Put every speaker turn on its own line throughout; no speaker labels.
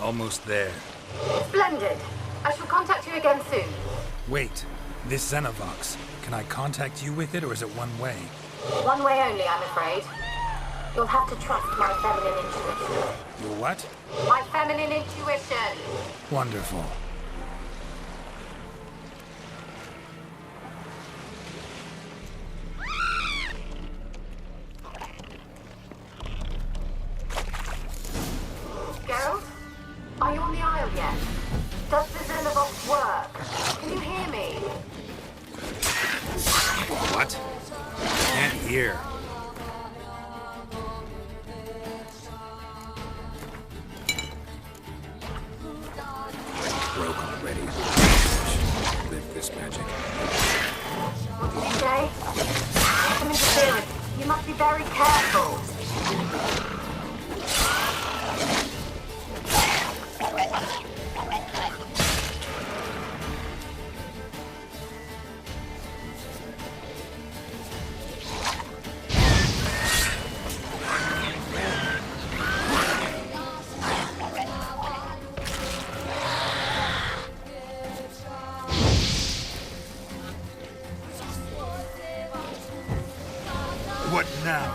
Almost there.
Splendid. I shall contact you again soon.
Wait, this Xenovox, can I contact you with it or is it one way?
One way only, I'm afraid. You'll have to trust my feminine intuition.
Your what?
My feminine intuition!
Wonderful.
Geralt? Are you on the Isle yet? Does the Xenovox work? Can you hear me?
What? Can't hear. Broke already. Live this magic.
What did you say? Some interference. You must be very careful.
What now?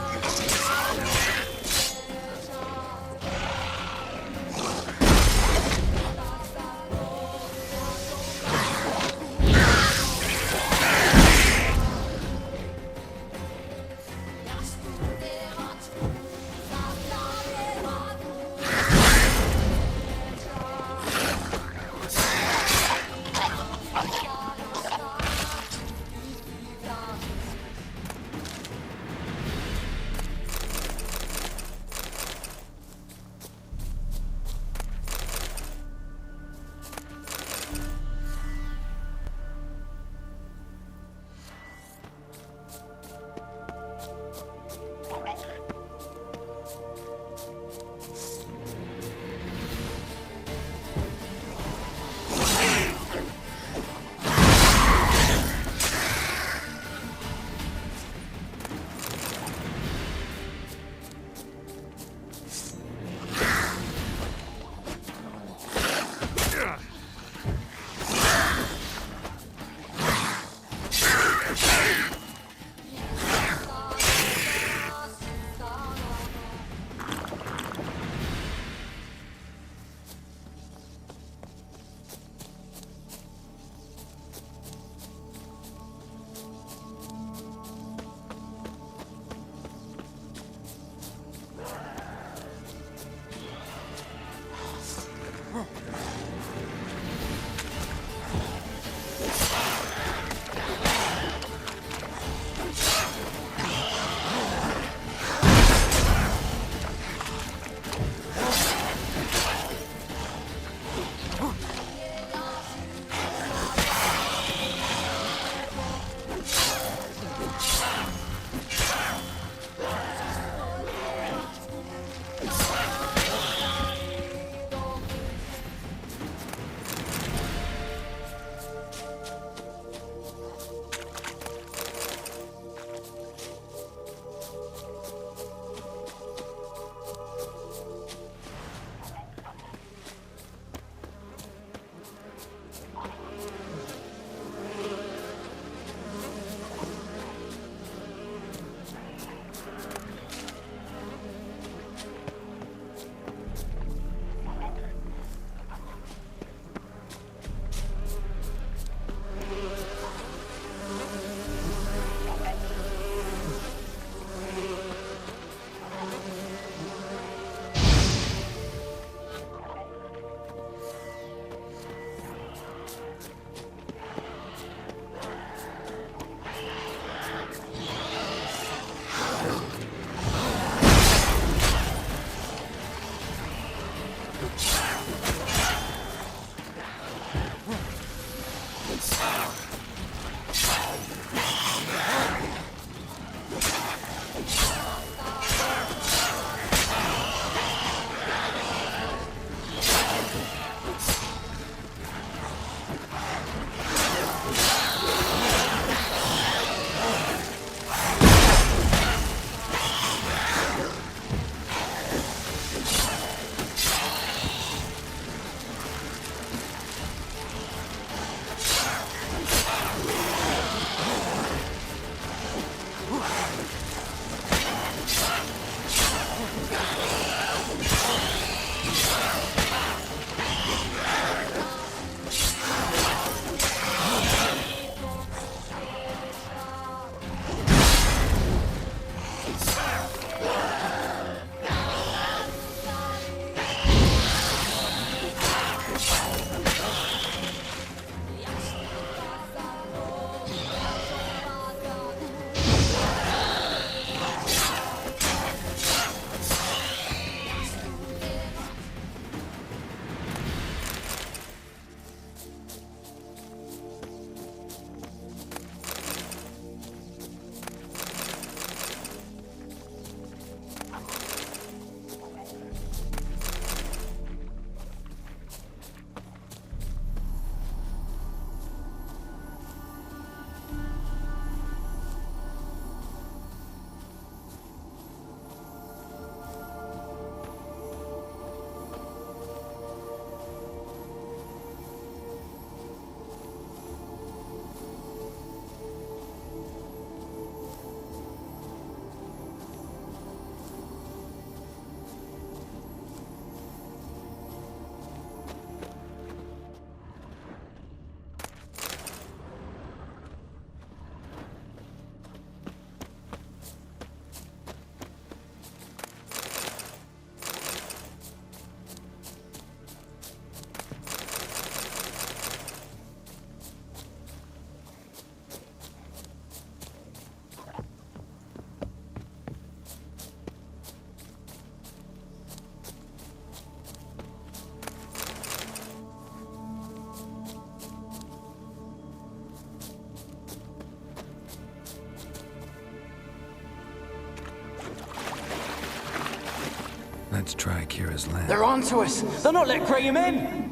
Let's try Kira's land.
They're onto us! They'll not let Graham in!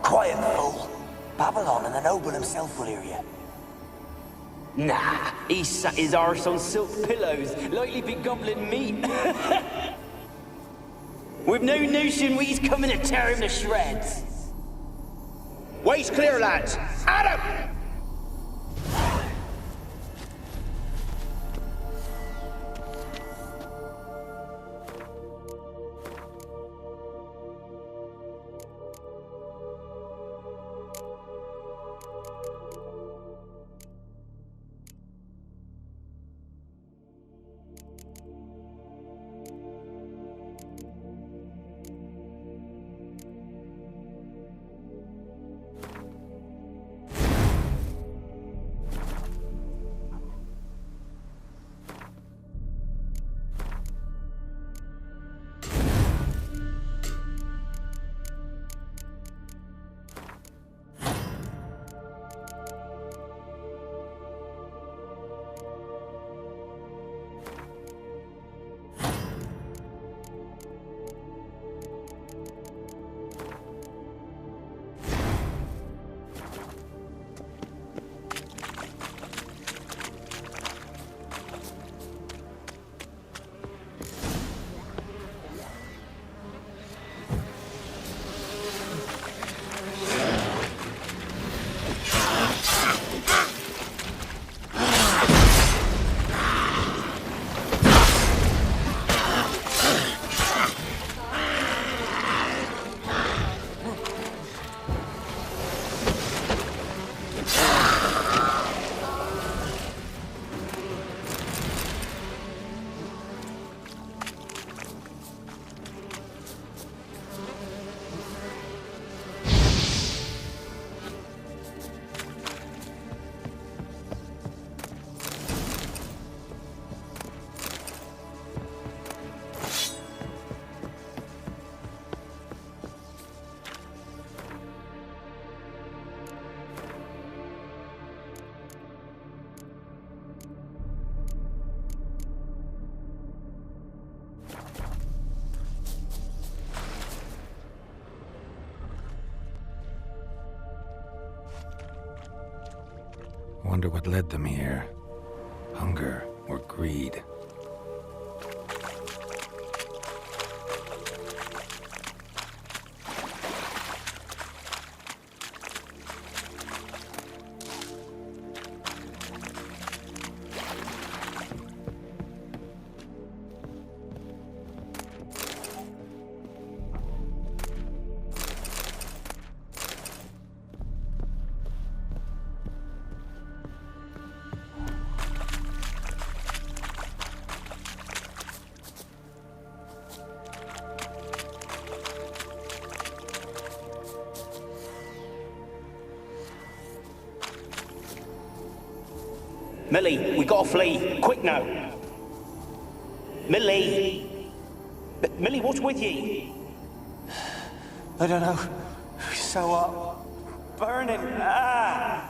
Quiet, fool. Babylon and the noble himself will hear you.
Nah, he sat his arse on silk pillows, likely be gobbling meat. We've no notion we's coming to tear him to shreds.
Way's clear, lads! Adam!
Wonder what led them here. Hunger or greed?
Millie, we gotta flee. Quick now. Millie! Millie, what's with ye?
I don't know. So what? Burning. Ah!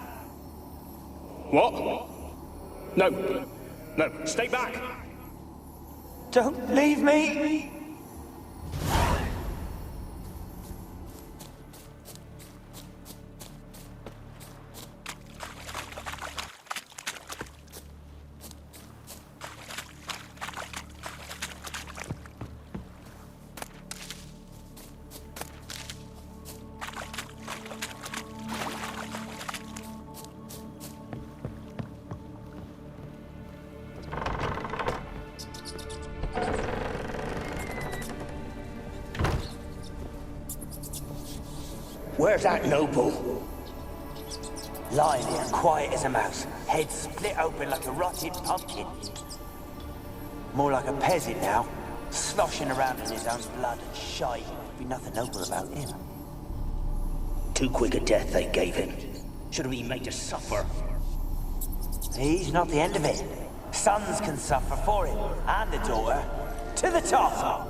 What? No. No, stay back.
Don't leave me!
Where's that noble?
Lying here, quiet as a mouse, head split open like a rotted pumpkin. More like a peasant now, sloshing around in his own blood and shite. Be nothing noble about him.
Too quick a death they gave him. Should have been made to suffer.
He's not the end of it. Sons can suffer for him, and the daughter. To the top!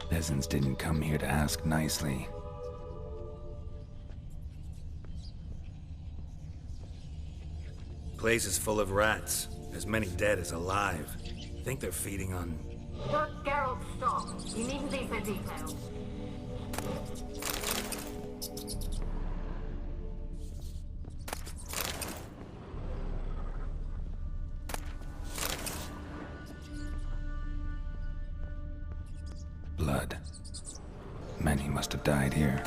Peasants didn't come here to ask nicely. Place is full of rats. As many dead as alive. Think they're feeding on...
Geralt, stop. You needn't be so detailed.
Blood. Many must have died here.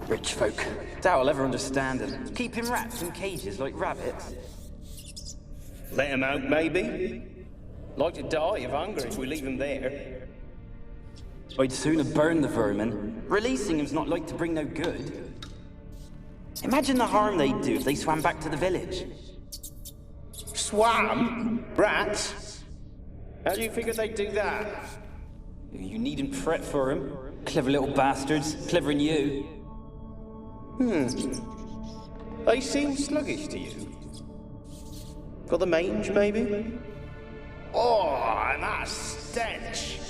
Rich folk. Doubt I'll ever understand them. Keeping rats in cages like rabbits.
Let him out, maybe? Like to die of hunger if we leave him there.
I'd sooner burn the vermin. Releasing him's not like to bring no good. Imagine the harm they'd do if they swam back to the village.
Swam? Rats? How do you figure they'd do that?
You needn't fret for him. Clever little bastards. Clever than you.
They seem sluggish to you. Got the mange, maybe? Oh, and that stench!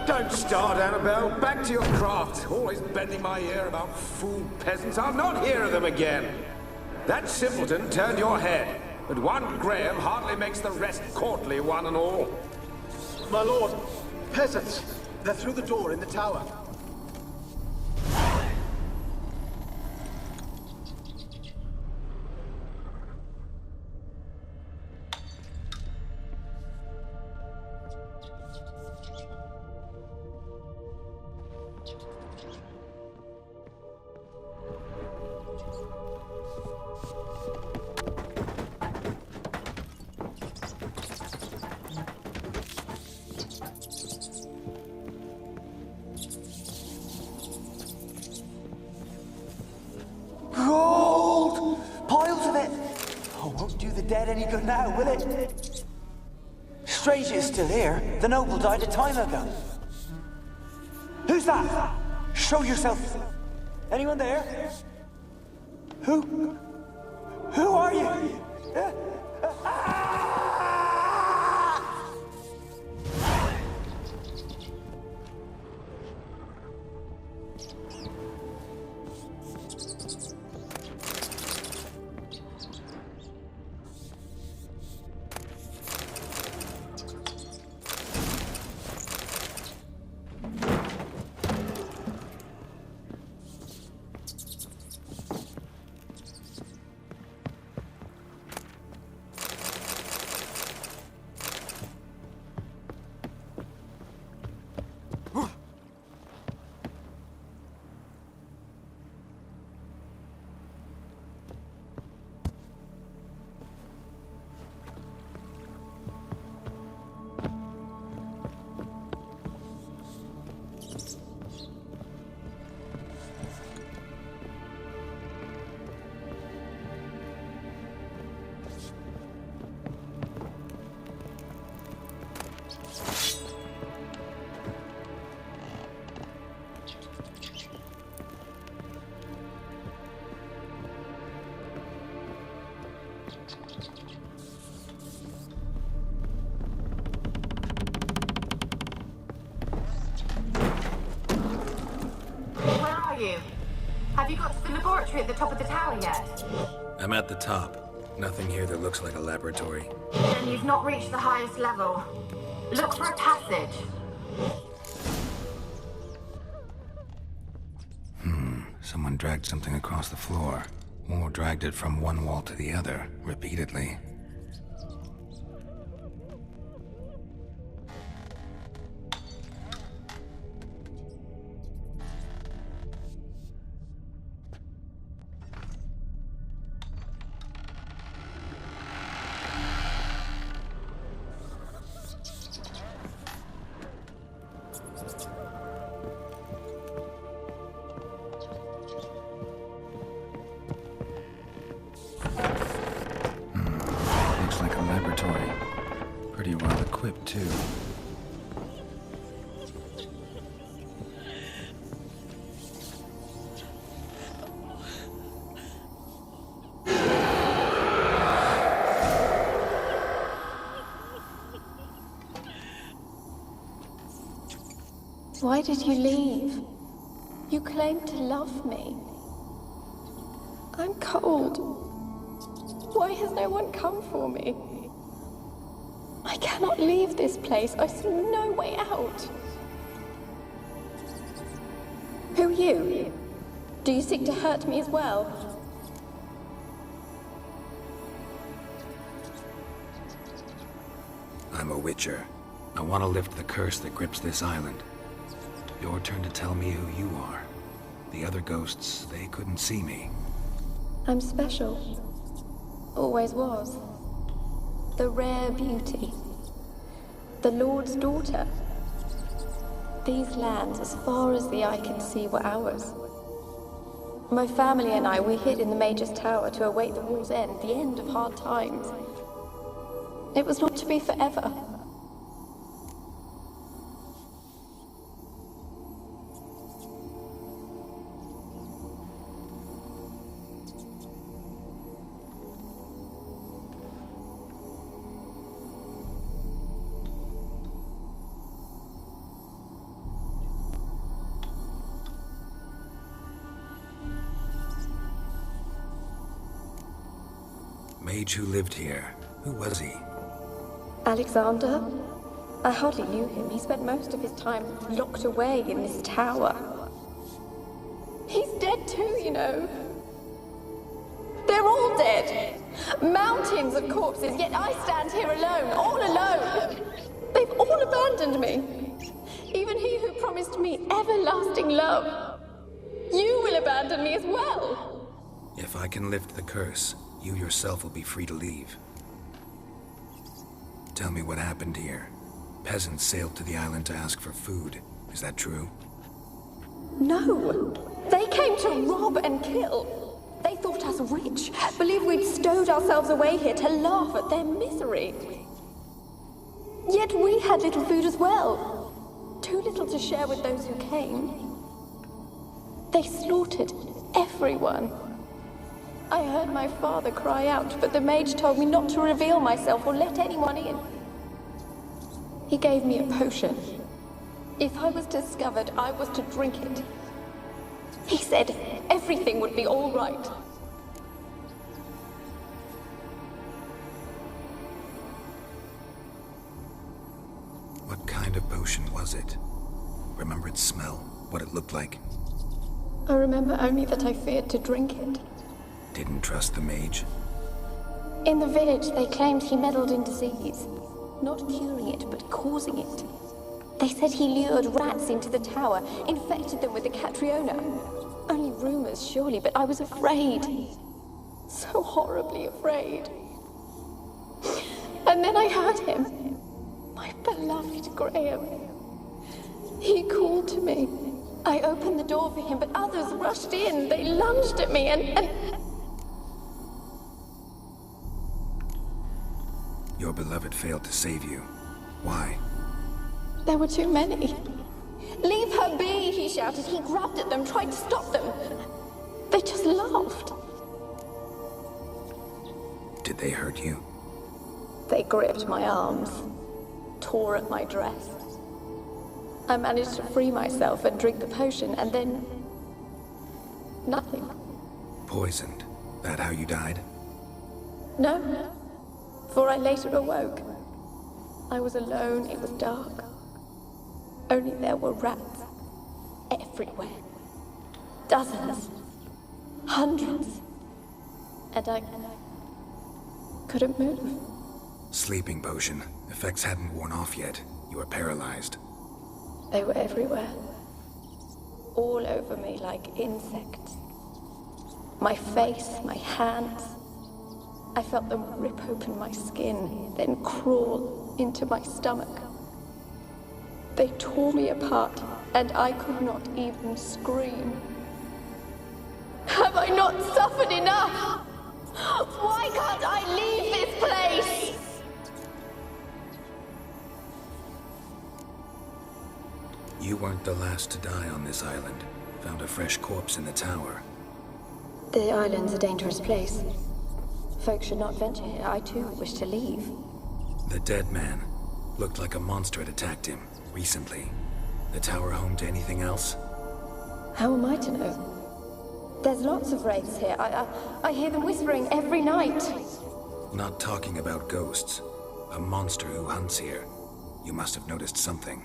Don't start, Annabelle. Back to your craft. Always bending my ear about fool peasants. I'll not hear of them again. That simpleton turned your head, but one Graham hardly makes the rest courtly, one and all.
My lord, peasants. They're through the door in the tower.
Gold! Piles of it! Oh, won't do the dead any good now, will it? Strange it's still here. The noble died a time ago. Who's that? Show yourself. Anyone there? Who are you?
Have you got to the laboratory at the top of the tower yet?
I'm at the top. Nothing here that looks like a laboratory.
Then you've not reached the highest level. Look for a passage.
Someone dragged something across the floor. Or dragged it from one wall to the other, repeatedly. Pretty well equipped, too.
Why did you leave? You claimed to love me. I'm cold. Why has no one come for me? I cannot leave this place. I see no way out. Who are you? Do you seek to hurt me as well?
I'm a witcher. I want to lift the curse that grips this island. Your turn to tell me who you are. The other ghosts, they couldn't see me.
I'm special. Always was. The rare beauty. The Lord's daughter. These lands, as far as the eye can see, were ours. My family and I, we hid in the Mage's Tower to await the war's end, the end of hard times. It was not to be forever.
Mage who lived here. Who was he?
Alexander? I hardly knew him. He spent most of his time locked away in this tower. He's dead too, you know. They're all dead. Mountains of corpses, yet I stand here alone, all alone. They've all abandoned me. Even he who promised me everlasting love. You will abandon me as well.
If I can lift the curse, you yourself will be free to leave. Tell me what happened here. Peasants sailed to the island to ask for food. Is that true?
No. They came to rob and kill. They thought us rich, believed we'd stowed ourselves away here to laugh at their misery. Yet we had little food as well. Too little to share with those who came. They slaughtered everyone. I heard my father cry out, but the mage told me not to reveal myself or let anyone in. He gave me a potion. If I was discovered, I was to drink it. He said everything would be all right.
What kind of potion was it? Remember its smell? What it looked like?
I remember only that I feared to drink it.
Didn't trust the mage?
In the village, they claimed he meddled in disease. Not curing it, but causing it. They said he lured rats into the tower, infected them with the Catriona. Only rumors, surely, but I was afraid. So horribly afraid. And then I heard him. My beloved Graham. He called to me. I opened the door for him, but others rushed in. They lunged at me and...
Your beloved failed to save you. Why?
There were too many. Leave her be, he shouted. He grabbed at them, tried to stop them. They just laughed.
Did they hurt you?
They gripped my arms, tore at my dress. I managed to free myself and drink the potion, and then Nothing.
Poisoned. That how you died?
No. For I later awoke. I was alone, it was dark. Only there were rats. Everywhere. Dozens. Hundreds. And I couldn't move.
Sleeping potion. Effects hadn't worn off yet. You were paralyzed.
They were everywhere. All over me like insects. My face, my hands. I felt them rip open my skin, then crawl into my stomach. They tore me apart, and I could not even scream. Have I not suffered enough? Why can't I leave this place?
You weren't the last to die on this island. Found a fresh corpse in the tower.
The island's a dangerous place. Folk should not venture here. I too wish to leave.
The dead man. Looked like a monster had attacked him, recently. The tower home to anything else?
How am I to know? There's lots of wraiths here. I hear them whispering every night.
Not talking about ghosts. A monster who hunts here. You must have noticed something.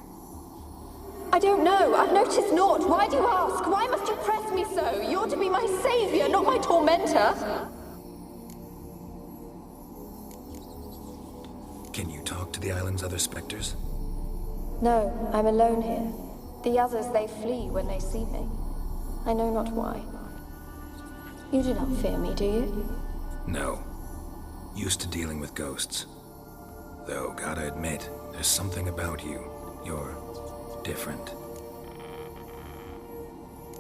I don't know. I've noticed naught. Why do you ask? Why must you press me so? You're to be my savior, not my tormentor.
Can you talk to the island's other specters?
No, I'm alone here. The others, they flee when they see me. I know not why. You do not fear me, do you?
No. Used to dealing with ghosts. Though, gotta admit, there's something about you. You're different.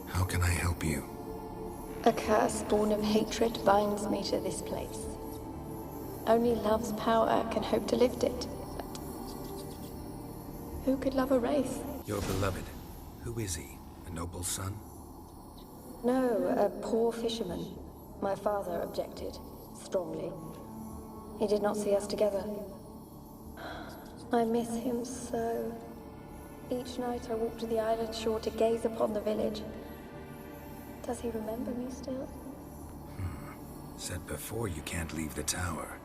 How can I help you?
A curse born of hatred binds me to this place. Only love's power can hope to lift it. But who could love a wraith?
Your beloved. Who is he? A noble son?
No, a poor fisherman. My father objected, strongly. He did not see us together. I miss him so. Each night I walk to the island shore to gaze upon the village. Does he remember me still?
Said before you can't leave the tower.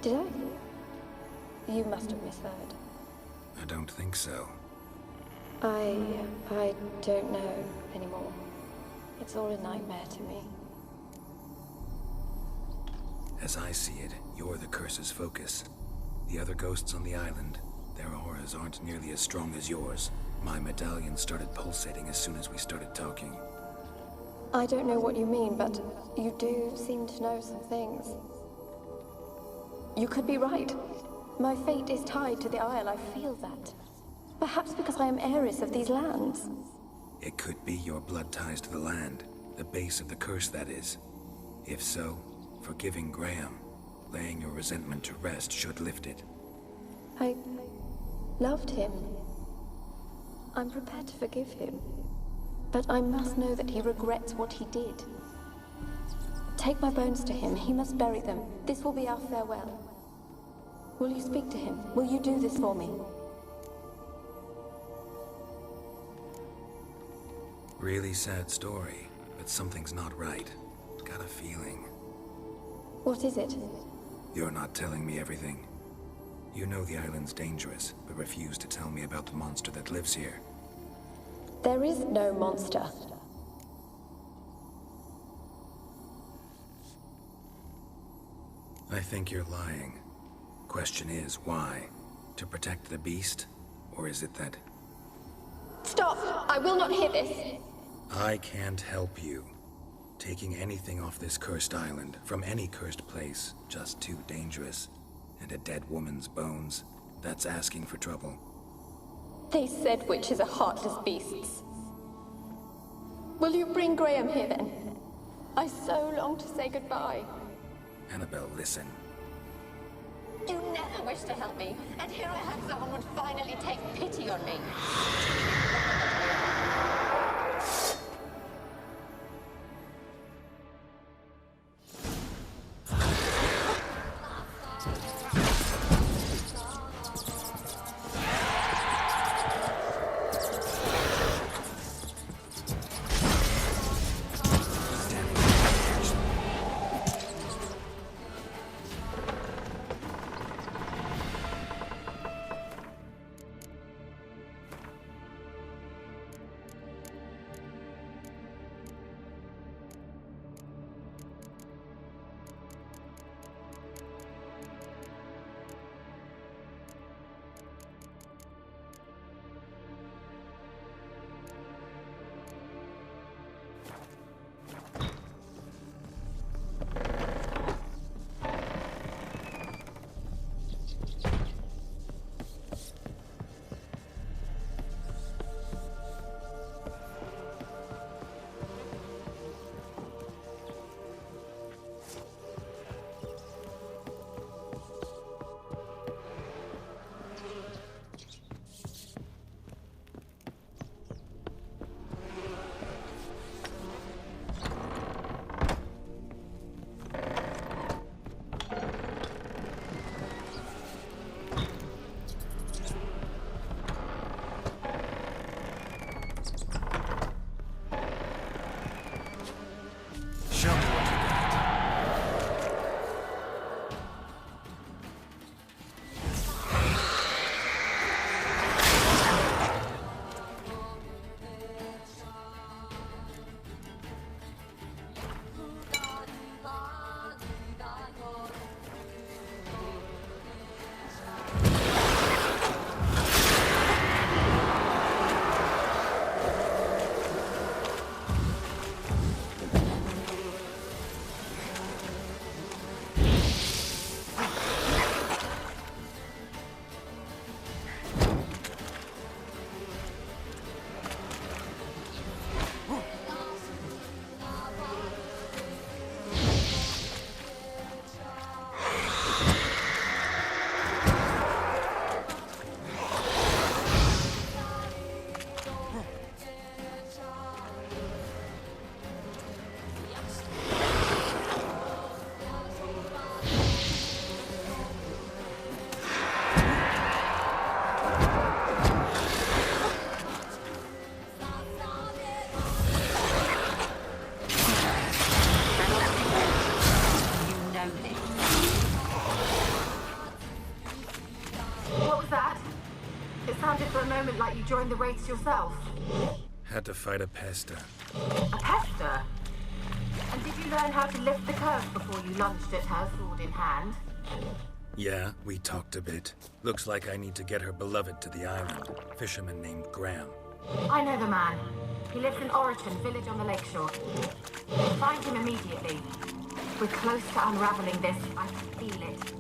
Did I? You must have misheard.
I don't think so.
I don't know anymore. It's all a nightmare to me.
As I see it, you're the curse's focus. The other ghosts on the island, their auras aren't nearly as strong as yours. My medallion started pulsating as soon as we started talking.
I don't know what you mean, but you do seem to know some things. You could be right. My fate is tied to the Isle, I feel that. Perhaps because I am heiress of these lands.
It could be your blood ties to the land, the base of the curse, that is. If so, forgiving Graham, laying your resentment to rest should lift it.
I loved him. I'm prepared to forgive him. But I must know that he regrets what he did. Take my bones to him. He must bury them. This will be our farewell. Will you speak to him? Will you do this for me?
Really sad story, but something's not right. Got a feeling.
What is it?
You're not telling me everything. You know the island's dangerous, but refuse to tell me about the monster that lives here.
There is no monster.
I think you're lying. Question is, why? To protect the beast? Or is it that...
Stop! I will not hear this!
I can't help you. Taking anything off this cursed island, from any cursed place, just too dangerous. And a dead woman's bones, that's asking for trouble.
They said witches are heartless beasts. Will you bring Graham here then? I so long to say goodbye.
Annabelle, listen.
You never wished to help me, and here I have someone would finally take pity on me.
look like you joined the wraiths yourself.
Had to fight a pester.
A pester? And did you learn how to lift the curse before you lunged at her, sword in hand?
Yeah, we talked a bit. Looks like I need to get her beloved to the island. Fisherman named Graham.
I know the man. He lives in Oreton, village on the lakeshore. Find him immediately. We're close to unraveling this. I can feel it.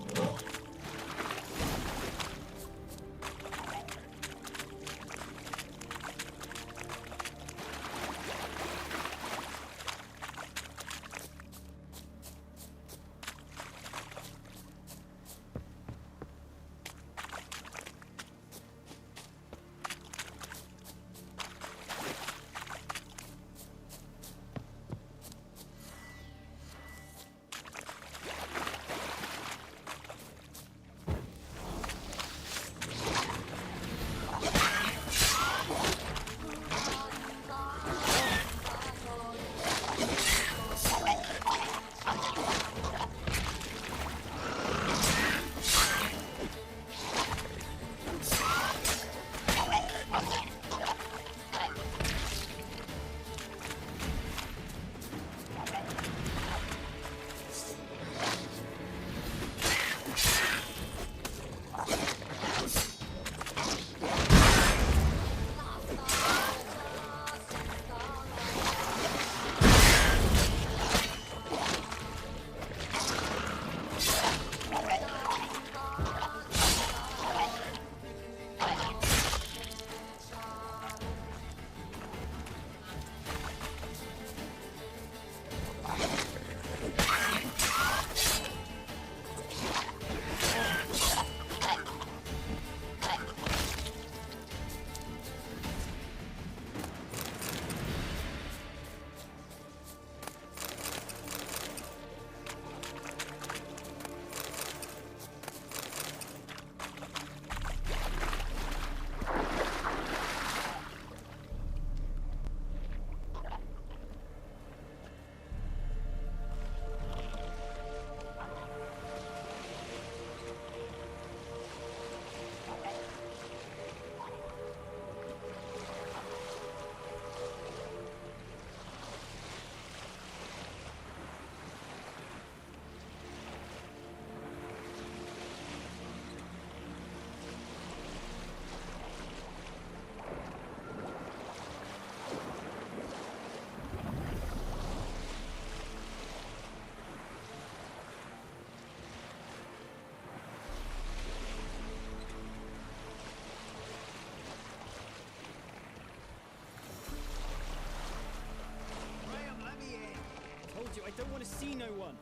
I don't want to see no one.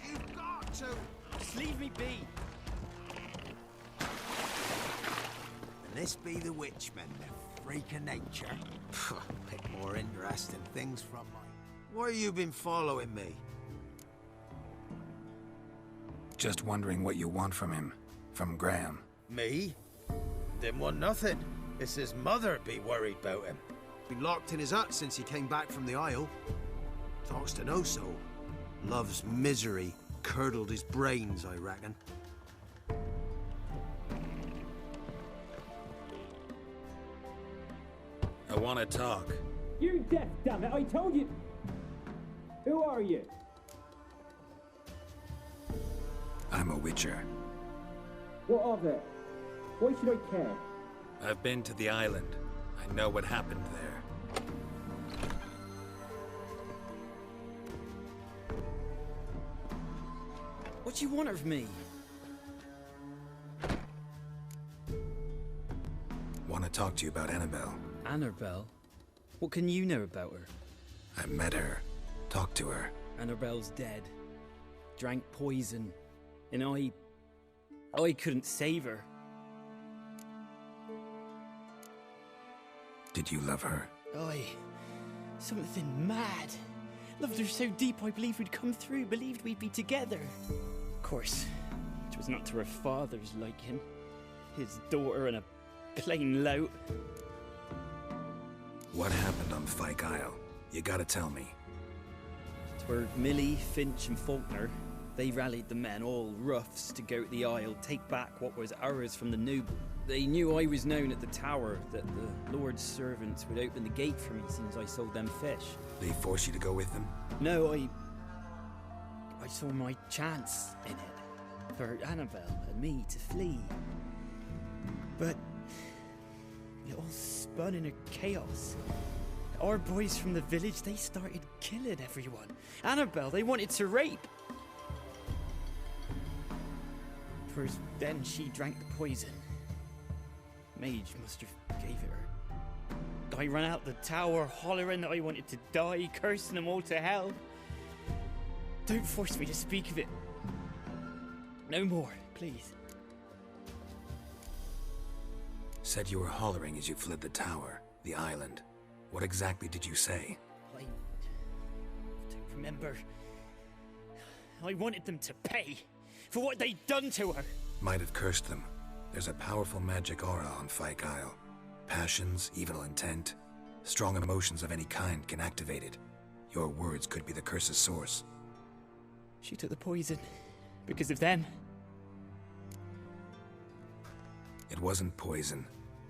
You've got to.
Just leave me be.
And this be the Witchman, the freak of nature. Bit more interesting things from mine. Why you been following me?
Just wondering what you want from him. From Graham.
Me? Didn't want nothing. It's his mother be worried about him.
Been locked in his hut since he came back from the Isle. Talks to no soul. Love's misery curdled his brains, I reckon.
I want to talk.
You're deaf, damn it! I told you. Who are you?
I'm a witcher.
What of it? Why should I care?
I've been to the island. I know what happened there.
What do you want of me?
Want to talk to you about Annabelle.
Annabelle? What can you know about her?
I met her. Talked to her.
Annabelle's dead. Drank poison. And I couldn't save her.
Did you love her?
Something mad. Loved her so deep I believed we'd come through, believed we'd be together. Of course, it was not to her father's liking. His daughter and a plain lout.
What happened on Fyke Isle? You gotta tell me.
Twere Millie, Finch and Faulkner. They rallied the men, all roughs, to go to the Isle, take back what was ours from the noble. They knew I was known at the tower, that the Lord's servants would open the gate for me since I sold them fish.
They force you to go with them?
No, I saw my chance in it, for Annabelle and me to flee. But it all spun in a chaos. Our boys from the village, they started killing everyone. Annabelle, they wanted to rape. First, then she drank the poison. Mage must have gave it her. I ran out the tower, hollering that I wanted to die, cursing them all to hell. Don't force me to speak of it. No more, please.
Said you were hollering as you fled the tower, the island. What exactly did you say?
I don't remember. I wanted them to pay for what they'd done to her.
Might have cursed them. There's a powerful magic aura on Fyke Isle. Passions, evil intent, strong emotions of any kind can activate it. Your words could be the curse's source.
She took the poison because of them.
It wasn't poison.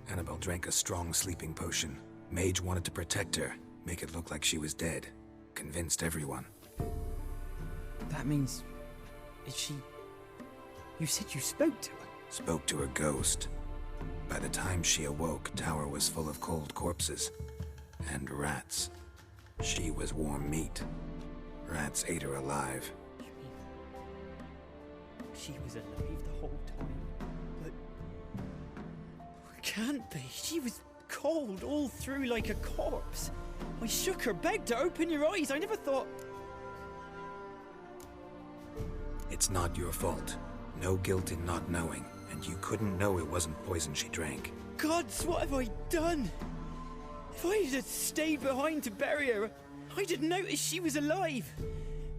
Annabelle drank a strong sleeping potion. Mage wanted to protect her, make it look like she was dead. Convinced everyone.
That means... is she... You said you spoke to her?
Spoke to her ghost. By the time she awoke, tower was full of cold corpses. And rats. She was warm meat. Rats ate her alive.
You mean... she was alive the whole time? But... can't be. She was cold all through like a corpse. I shook her, begged her, open your eyes. I never thought...
It's not your fault. No guilt in not knowing, and you couldn't know it wasn't poison she drank.
Gods, what have I done? If I had stayed behind to bury her, I didn't notice she was alive.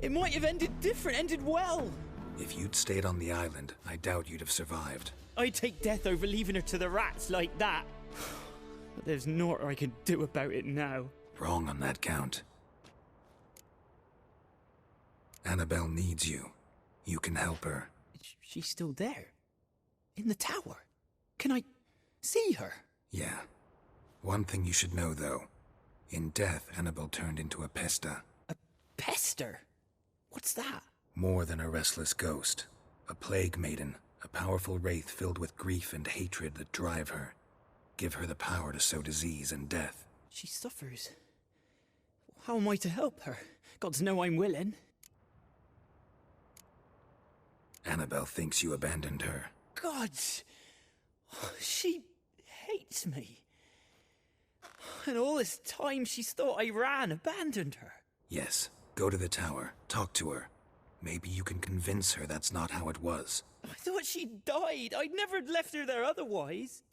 It might have ended different, ended well.
If you'd stayed on the island, I doubt you'd have survived.
I'd take death over leaving her to the rats like that. But there's naught I can do about it now.
Wrong on that count. Annabelle needs you. You can help her.
She's still there? In the tower? Can I see her?
Yeah. One thing you should know, though. In death, Annabelle turned into a pesta.
A pester? What's that?
More than a restless ghost. A plague maiden. A powerful wraith filled with grief and hatred that drive her. Give her the power to sow disease and death.
She suffers. How am I to help her? Gods know I'm willing.
Annabelle thinks you abandoned her.
Gods! She hates me. And all this time she's thought I abandoned her.
Yes. Go to the tower. Talk to her. Maybe you can convince her that's not how it was.
I thought she died. I'd never left her there otherwise.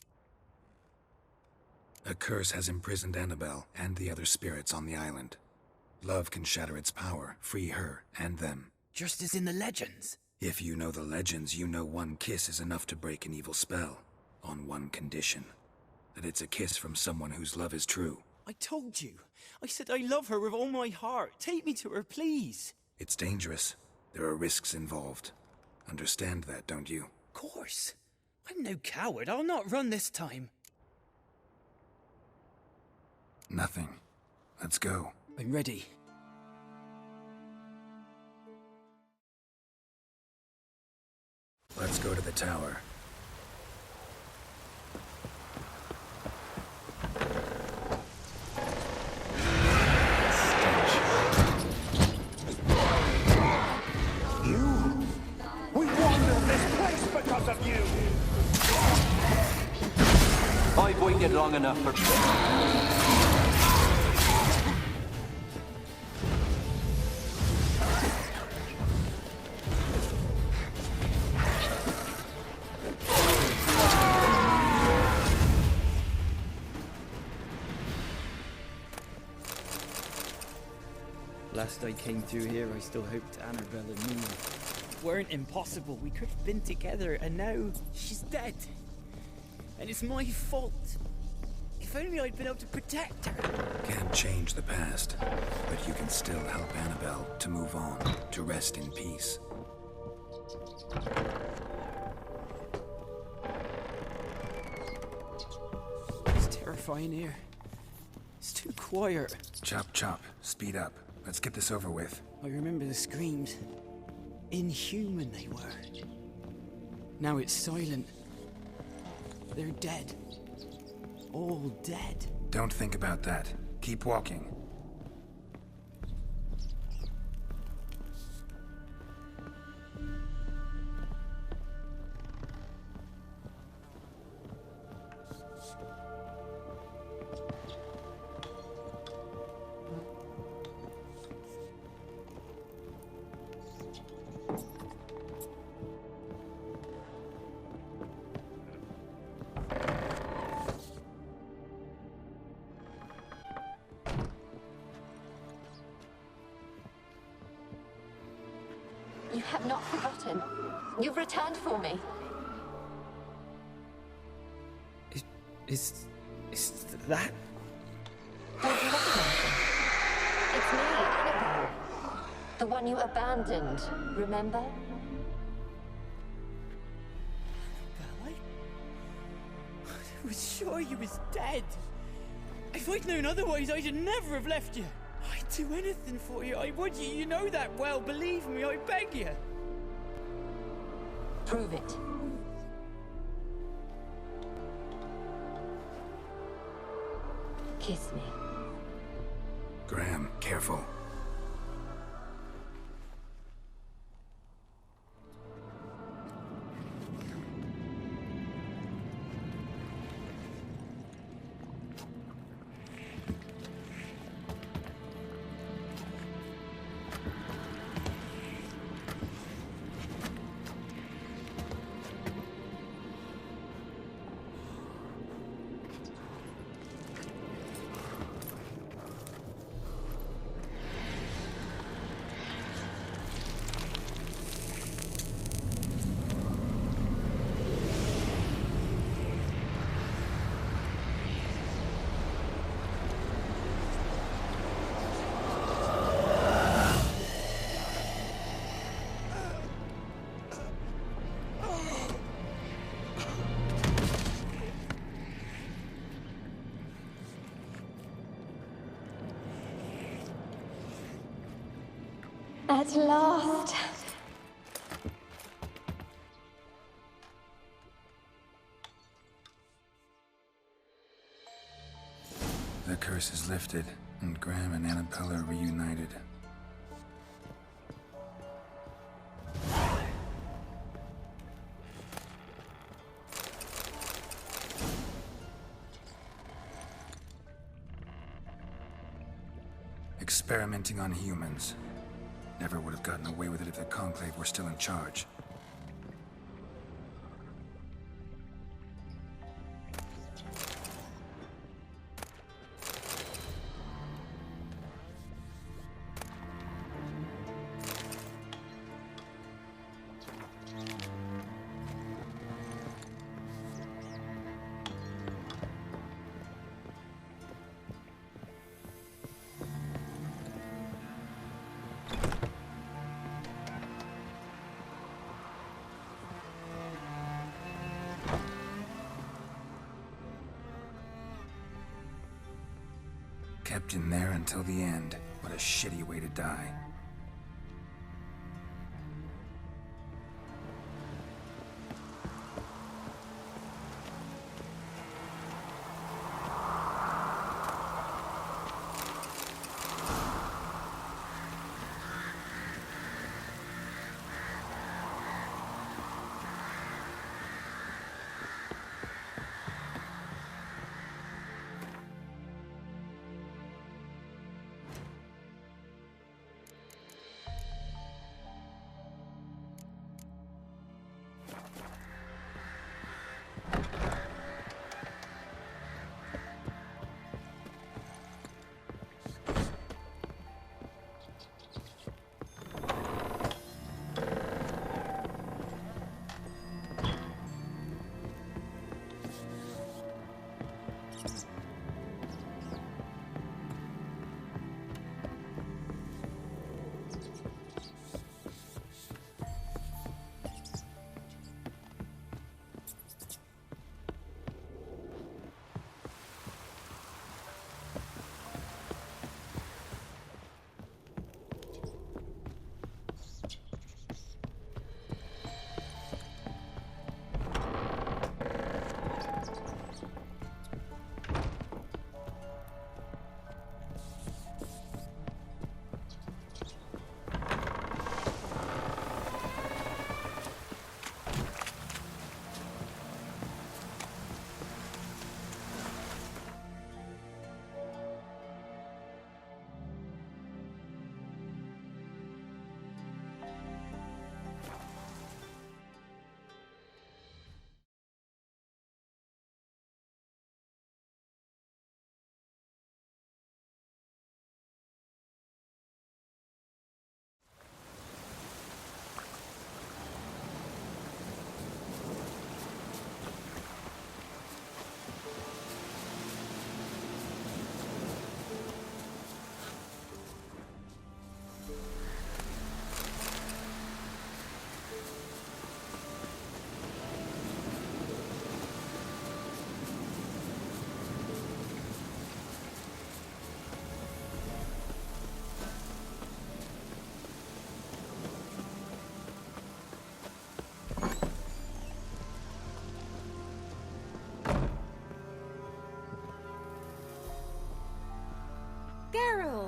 A curse has imprisoned Annabelle and the other spirits on the island. Love can shatter its power, free her and them.
Just as in the legends.
If you know the legends, you know one kiss is enough to break an evil spell. On one condition. That it's a kiss from someone whose love is true.
I told you. I said I love her with all my heart. Take me to her, please.
It's dangerous. There are risks involved. Understand that, don't you?
Of course. I'm no coward. I'll not run this time.
Nothing. Let's go.
I'm ready.
Let's go to the tower.
You? We wandered this place because of you!
I've waited long enough for...
Last I came through here, I still hoped Annabelle and me weren't impossible. We could have been together, and now she's dead. And it's my fault. If only I'd been able to protect her.
Can't change the past, but you can still help Annabelle to move on, to rest in peace.
It's terrifying here. It's too quiet.
Chop, chop. Speed up. Let's get this over with.
I remember the screams. Inhuman they were. Now it's silent. They're dead. All dead.
Don't think about that. Keep walking.
You have not forgotten. You've returned for me.
Is that?
Don't you recognize me? It's me, Annabelle. The one you abandoned, remember?
I was sure you was dead. If I'd known otherwise, I'd never have left you. I'd do anything for you. I would. You know that well. Believe me, I beg you.
Prove it. Kiss me.
Graham, careful.
At last.
The curse is lifted, and Graham and Annabelle are reunited. Experimenting on humans. Never would have gotten away with it if the Conclave were still in charge. Kept in there until the end. What a shitty way to die.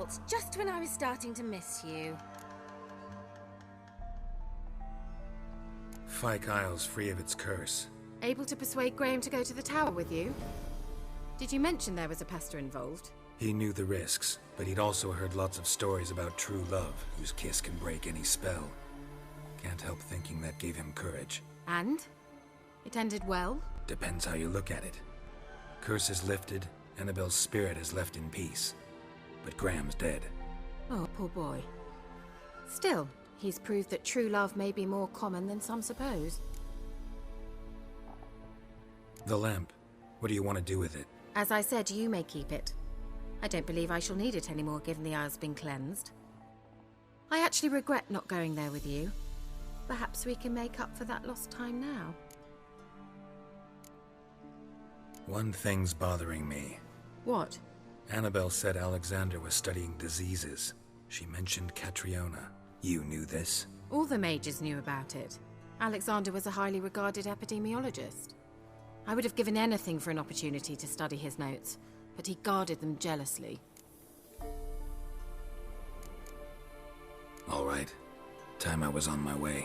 Geralt, just when I was starting to miss you.
Fyke Isle's free of its curse.
Able to persuade Graham to go to the tower with you? Did you mention there was a pester involved?
He knew the risks, but he'd also heard lots of stories about true love, whose kiss can break any spell. Can't help thinking that gave him courage.
And? It ended well?
Depends how you look at it. Curse is lifted, Annabelle's spirit is left in peace. But Graham's dead.
Oh, poor boy. Still, he's proved that true love may be more common than some suppose.
The lamp. What do you want to do with it?
As I said, you may keep it. I don't believe I shall need it anymore, given the Isle's been cleansed. I actually regret not going there with you. Perhaps we can make up for that lost time now.
One thing's bothering me.
What?
Annabelle said Alexander was studying diseases. She mentioned Catriona. You knew this?
All the mages knew about it. Alexander was a highly regarded epidemiologist. I would have given anything for an opportunity to study his notes, but he guarded them jealously.
All right. Time I was on my way.